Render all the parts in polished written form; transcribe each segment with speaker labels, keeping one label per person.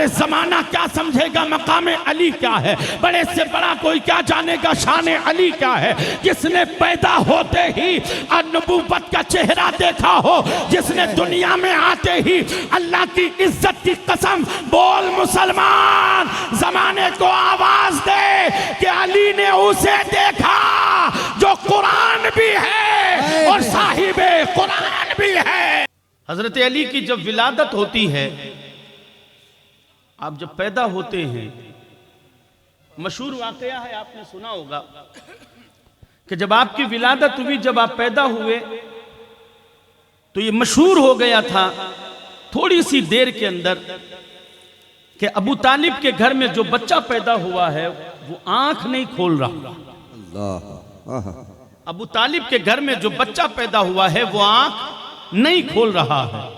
Speaker 1: अरे जमाना क्या समझेगा मकाम अली क्या है, बड़े से बड़ा कोई क्या जानेगा शान अली क्या है। जिसने पैदा होते ही नबूवत का चेहरा देखा हो, जिसने दुनिया में आते ही अल्लाह की इज्जत की कसम, बोल मुसलमान जमाने को आवाज दे कि अली ने उसे देखा जो कुरान भी है और साहिबे कुरान भी है। हजरत अली की जब विलादत होती है, आप जब पैदा होते हैं, मशहूर वाकया है, आपने सुना होगा कि जब आपकी विलादत हुई, जब आप पैदा हुए तो ये मशहूर हो गया था थोड़ी सी देर के अंदर कि अबू तालिब के घर में जो बच्चा पैदा हुआ है वो आंख नहीं खोल रहा। अबू तालिब के घर में जो बच्चा पैदा हुआ है वो आंख नहीं खोल रहा है।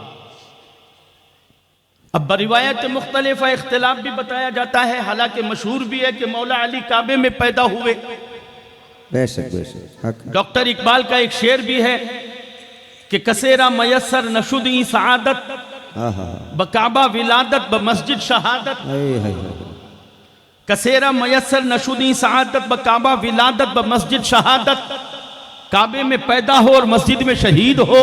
Speaker 1: अब रिवायत मुख्तलिफ इख्तिलाफ भी बताया जाता है, हालांकि मशहूर भी है कि मौला अली काबे में पैदा हुए। डॉक्टर इकबाल का एक शेर भी है कि कसेरा मयसर नशुदी सआदत बकाबा विलादत ब मस्जिद शहादत। कसेरा मयसर नशुदी सआदत बकाबा विलादत ब मस्जिद शहादत। काबे में पैदा हो और मस्जिद में शहीद हो,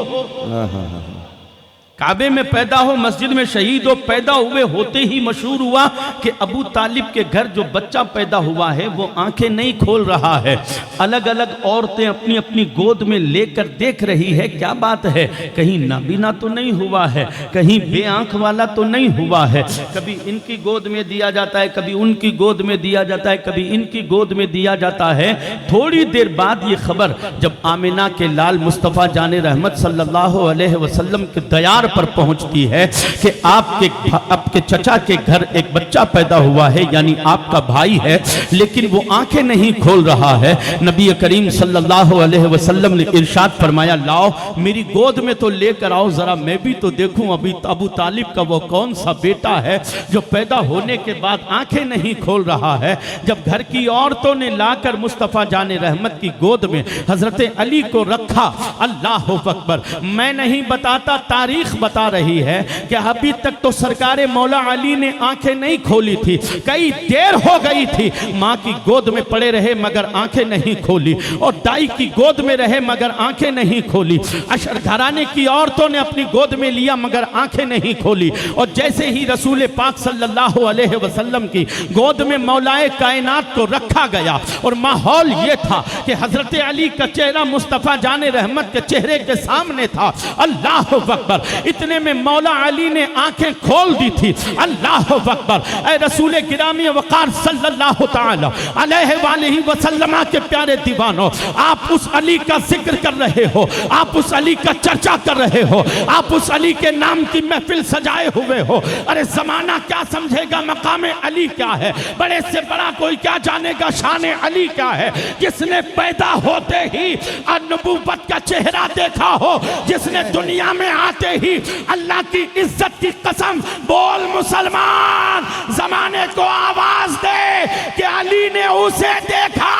Speaker 1: काबे में पैदा हो मस्जिद में शहीद हो। पैदा हुए होते ही मशहूर हुआ कि अबू तालिब के घर जो बच्चा पैदा हुआ है वो आंखें नहीं खोल रहा है। अलग अलग औरतें अपनी अपनी गोद में लेकर देख रही है, क्या बात है, कहीं नाबीना तो नहीं हुआ है, कहीं बेआंख वाला तो नहीं हुआ है। कभी इनकी गोद में दिया जाता है, कभी उनकी गोद में दिया जाता है, कभी इनकी गोद में दिया जाता है। थोड़ी देर बाद ये खबर जब आमिना के लाल मुस्तफ़ा जाने रहमत सल्लल्लाहु अलैहि वसल्लम के दयार पर पहुंचती है कि आपके चचा के घर एक बच्चा पैदा हुआ है, यानी आपका भाई है, लेकिन वो आंखें नहीं खोल रहा है। नबी करीम सल्लल्लाहु अलैहि वसल्लम ने इरशाद फरमाया, लाओ मेरी गोद में तो लेकर आओ, जरा मैं भी तो देखूं अभी अबू तालिब का वो कौन सा बेटा है जो पैदा होने के बाद आंखें नहीं खोल रहा है। जब घर की औरतों ने लाकर मुस्तफ़ा जाने रहमत की गोद में हजरत अली को रखा, अल्लाह अकबर, मैं नहीं बताता, तारीख बता रही है कि अभी तक तो सरकारे मौला अली ने आंखें नहीं खोली थी, कई देर हो गई थी। माँ की गोद में पड़े रहे मगर आंखें नहीं खोली, और दाई की गोद में रहे मगर आंखें नहीं खोली। अशर घराने की औरतों ने अपनी गोद में लिया मगर आंखें नहीं खोली। और जैसे ही रसूल पाक सल्लल्लाहु अलैहि वसल्लम की गोद में मौलाए कायनात को रखा गया और माहौल ये था कि हजरत अली का चेहरा मुस्तफ़ा जाने रहमत के चेहरे के सामने था। अल्लाह अकबर, इतने में मौला अली ने आंखें खोल दी थी। अल्लाह अकबर, ऐ रसूल गिरामी वक़ार सल्लल्लाहु तआला अलैहि वसल्लम के प्यारे दीवानों, आप उस अली का जिक्र कर रहे हो, आप उस अली का चर्चा कर रहे हो, आप उस अली के नाम की महफिल सजाए हुए हो। अरे जमाना क्या समझेगा मकाम अली क्या है, बड़े से बड़ा कोई क्या जानेगा शान अली क्या है। जिसने पैदा होते ही नबूवत का चेहरा देखा हो, जिसने दुनिया में आते ही अल्लाह की इज्जत की कसम, बोल मुसलमान जमाने को आवाज दे कि अली ने उसे देखा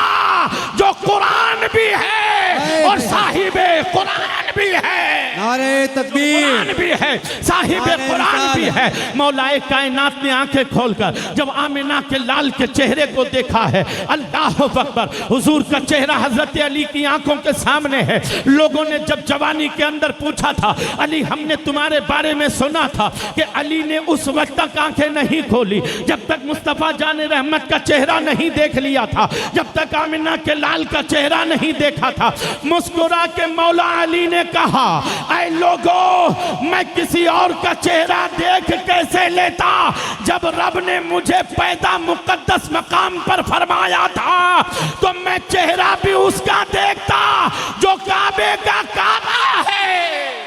Speaker 1: जो कुरान भी है और साहिबे कुरान भी है।
Speaker 2: नारे तकबीर,
Speaker 1: कुरान भी है, साहिबे कुरान भी है। मौलाए कायनात ने आंखें खोलकर जब आमिना के लाल के चेहरे को देखा है, अल्लाह अकबर, हुजूर का चेहरा हजरत अली की आंखों के सामने है। लोगों ने जब जवानी के अंदर पूछा था, अली हमने तुम्हारे बारे में सुना था कि अली ने उस वक्त तक आंखें नहीं खोली जब तक मुस्तफ़ा जाने रहमत का चेहरा नहीं देख लिया था, जब तक आमिना के लाल का चेहरा नहीं देखा था। मुस्कुरा के मौला अली ने कहा, ऐ लोगों, मैं किसी और का चेहरा देख कैसे लेता जब रब ने मुझे पैदा मुकद्दस मकाम पर फरमाया था, तो मैं चेहरा भी उसका देखता जो काबे का काबा है,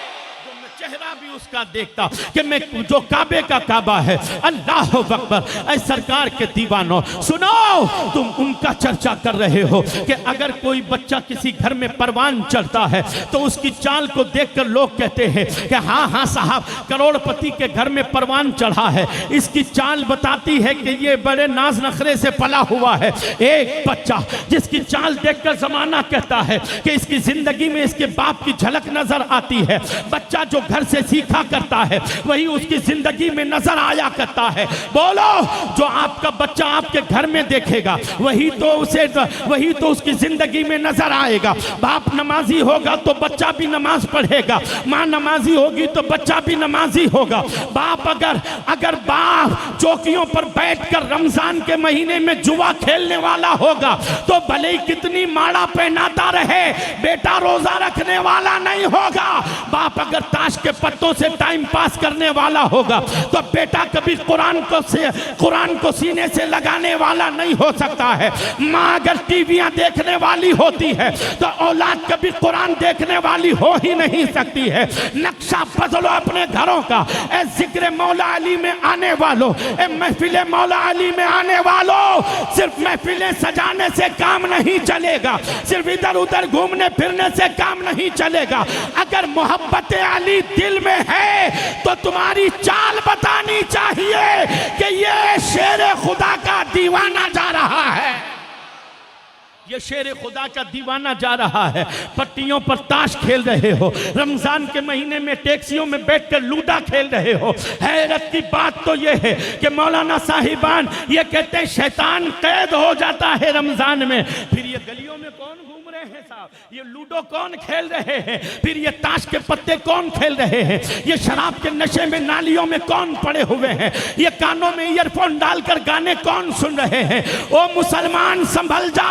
Speaker 1: चेहरा भी उसका देखता कि मैं जो काबे का काबा है। अल्लाह अकबर, ऐ सरकार के दीवानों सुनो, तुम उनका चर्चा कर रहे हो कि अगर कोई बच्चा किसी घर में परवान चढ़ता है तो उसकी चाल को देखकर लोग कहते हैं कि हाँ हाँ साहब, करोड़पति के घर में परवान चढ़ा है, इसकी चाल बताती है कि ये बड़े नाज नखरे से पला हुआ है। एक बच्चा जिसकी चाल देखकर जमाना कहता है कि इसकी जिंदगी में इसके बाप की झलक नजर आती है, बच्चा जो घर से सीखा करता है वही उसकी जिंदगी में नजर आया करता है। बोलो, जो आपका बच्चा आपके घर में देखेगा वही तो उसकी जिंदगी में नजर आएगा। बाप नमाजी होगा तो बच्चा भी नमाज पढ़ेगा, माँ नमाजी होगी तो बच्चा भी नमाजी होगा। बाप अगर बाप चौकियों पर बैठकर रमजान के महीने में जुआ खेलने वाला होगा तो भले ही कितनी माड़ा पहनाता रहे, बेटा रोजा रखने वाला नहीं होगा। बाप अगर ताश के पत्तों से टाइम पास करने वाला होगा तो बेटा कभी कुरान को सीने से लगाने वाला नहीं हो सकता है। माँ अगर टीवियां देखने वाली होती है तो औलाद कभी कुरान देखने वाली हो ही नहीं सकती है। नक्शा बदलो अपने घरों का। ए जिक्र मौला अली में आने वालों, ए महफिल मौला अली में आने वालों, सिर्फ महफिलें सजाने से काम नहीं चलेगा, सिर्फ इधर उधर घूमने फिरने से काम नहीं चलेगा। अगर मोहब्बत अली दिल में है तो तुम्हारी चाल बतानी चाहिए कि ये शेर खुदा का दीवाना जा रहा है, ये शेर खुदा का दीवाना जा रहा है। पट्टियों पर ताश खेल रहे हो, रमजान के महीने में टैक्सियों में बैठकर लूडा खेल रहे हो। हैरत की बात तो ये है कि मौलाना साहिबान ये कहते हैं शैतान कैद हो जाता है रमजान में। फिर ये गलियों में कौन घूम रहे हैं साहब, ये लूडो कौन खेल रहे हैं, फिर ये ताश के पत्ते कौन खेल रहे हैं, ये शराब के नशे में नालियों में कौन पड़े हुए हैं, ये कानों में ईयरफोन डालकर गाने कौन सुन रहे हैं। ओ मुसलमान संभल जा,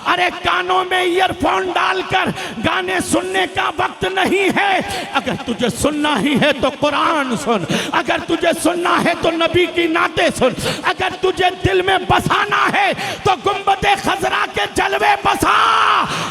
Speaker 1: अरे कानों में ईयरफोन डालकर गाने सुनने का वक्त नहीं है। अगर तुझे सुनना ही है तो कुरान सुन, अगर तुझे सुनना है तो नबी की नाते सुन, अगर तुझे दिल में बसाना है तो गुंबदे खजरा के जलवे बसा,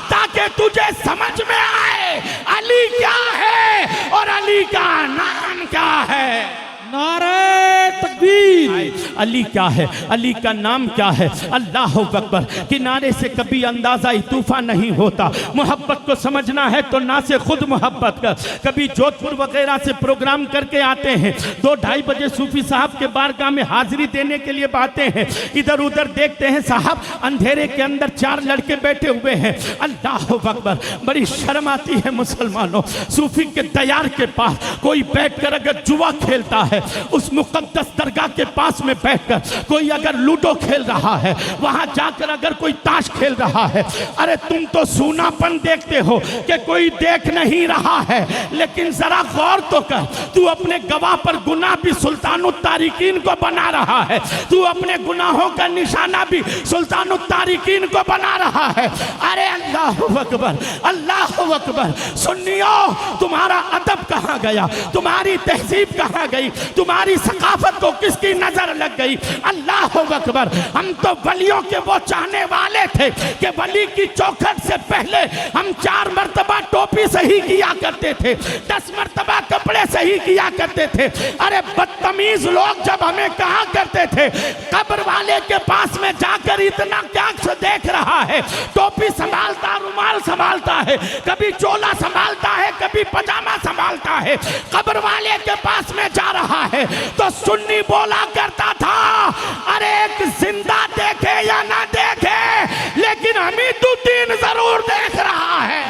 Speaker 1: ताकि तुझे समझ में आए अली क्या है और अली का नाम क्या है। नारे तकबीर। अली क्या है, अली का नाम क्या है। अल्लाह अकबर। किनारे से कभी अंदाजा तूफा नहीं होता। मोहब्बत को समझना है तो ना से खुद मोहब्बत कर। कभी जोधपुर वगैरह से प्रोग्राम करके आते हैं, 2-2:30 बजे सूफी साहब के बारगाह में हाजिरी देने के लिए आते हैं, इधर उधर देखते हैं साहब अंधेरे के अंदर 4 लड़के बैठे हुए हैं। अल्लाह अकबर। बड़ी शर्म आती है मुसलमानों। सूफी के दयार के पास कोई बैठकर अगर जुआ खेलता है, उस मुकद्दस दरगाह के पास में बैठकर कोई अगर लूडो खेल रहा है, वहां जाकर अगर कोई ताश खेल रहा है, अरे तुम तो सूनापन देखते हो कि कोई देख नहीं रहा है, लेकिन जरा गौर तो कर, तू अपने गवाह पर गुनाह भी सुल्तानुत तारिकीन को बना रहा है, तू अपने गुनाहों का निशाना भी सुल्तानुत तारिकीन को बना रहा है। अरे अल्लाह अकबर, अल्लाह अकबर। सुन्नियों, तुम्हारा अदब कहाँ गया, तुम्हारी तहजीब कहाँ गई, तुम्हारी सकाफत को किसकी नजर लग गई। अल्लाह अकबर। हम तो वलियों के वो चाहने वाले थे कि वली की चौखट से पहले हम 4 मरतबा टोपी सही किया करते थे, 10 मरतबा कपड़े सही किया करते थे। अरे बदतमीज लोग जब हमें कहा करते थे कब्र वाले के पास में जाकर इतना क्या देख रहा है, टोपी संभालता, रुमाल संभालता है, कभी चोला संभालता है, कभी पजामा संभालता है, कब्र वाले के पास में जा रहा है। तो सुन्नी बोला करता था, अरे एक जिंदा देखे या ना देखे, लेकिन हमीदुद्दीन जरूर देख रहा है।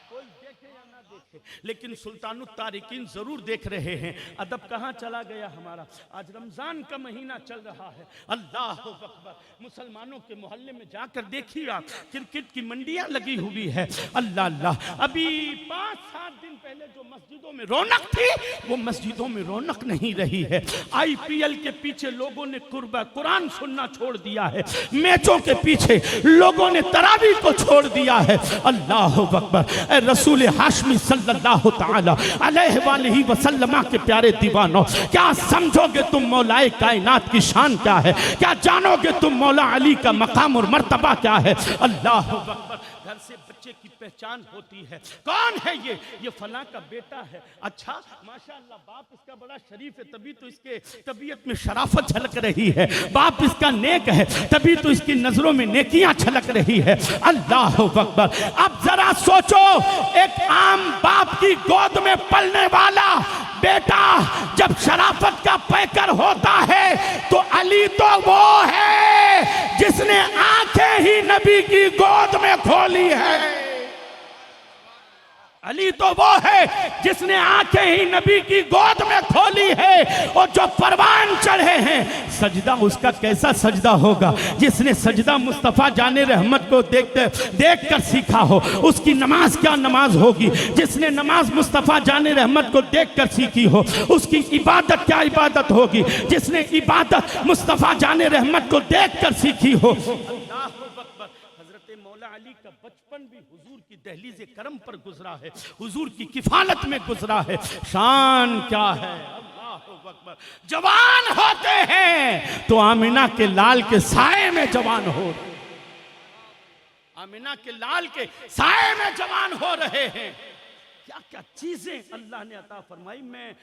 Speaker 1: कोई देखे या ना देखे, लेकिन सुल्तानुत तारिकीन जरूर देख रहे हैं। अदब कहाँ चला गया हमारा। आज रमजान का महीना चल रहा है। अल्लाह अकबर। मुसलमानों के मोहल्ले में जाकर देखिए आप, क्रिकेट की मंडियां लगी हुई है। अल्लाह अल्लाह। अभी 5-7 दिन पहले जो मस्जिदों में रौनक थी वो मस्जिदों में रौनक नहीं रही है। IPL के पीछे लोगों ने कुरान सुनना छोड़ दिया है, मैचों के पीछे लोगों ने तरावीह को छोड़ दिया है। अल्लाह अकबर। रसूल हाशमी सल्लल्लाहु तआला अलैहि वसल्लम के प्यारे दीवानों, क्या समझोगे तुम मौलाए कायनात की शान क्या है, क्या जानोगे तुम मौला अली का मकाम और मर्तबा क्या है। अल्लाह अकबर। घर से बच्चे की पहचान होती है, कौन है ये फला का बेटा है। अच्छा माशाअल्लाह, बाप इसका बड़ा शरीफ है, तभी तो इसके तबीयत में शराफत झलक रही है। बाप इसका नेक है, तभी तो इसकी नजरों में नेकियां छलक रही है। अल्लाह अकबर। अब जरा सोचो, एक आम बाप की गोद में पलने वाला बेटा जब शराफत का पैकर होता है तो अली तो वो है जिसने आंखें ही नबी की गोद में खोली है। अली तो वो है जिसने आंखें ही नबी की गोद में खोली है, और जो परवान चढ़े हैं सजदा उसका कैसा सजदा होगा। जिसने सजदा मुस्तफ़ा जाने रहमत को देख कर सीखा हो, उसकी नमाज क्या नमाज होगी। जिसने नमाज मुस्तफ़ा जाने रहमत को देख कर सीखी हो, उसकी इबादत क्या इबादत होगी। जिसने इबादत मुस्तफ़ा जाने रहमत को देख कर सीखी हो। मौला अली का बचपन भी हुजूर की दहलीज़े करम पर गुजरा है, हुजूर की किफालत में गुजरा है। शान क्या है, अल्लाहु अकबर। जवान होते हैं तो आमिना के लाल के साए में जवान हो, आमिना के लाल के साए में जवान हो रहे हैं। क्या क्या चीजें अल्लाह ने अता फरमाई। मैं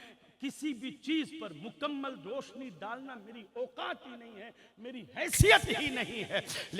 Speaker 1: किसी भी चीज पर मुकम्मल रोशनी डालना मेरी औकात ही नहीं है, मेरी हैसियत ही नहीं है।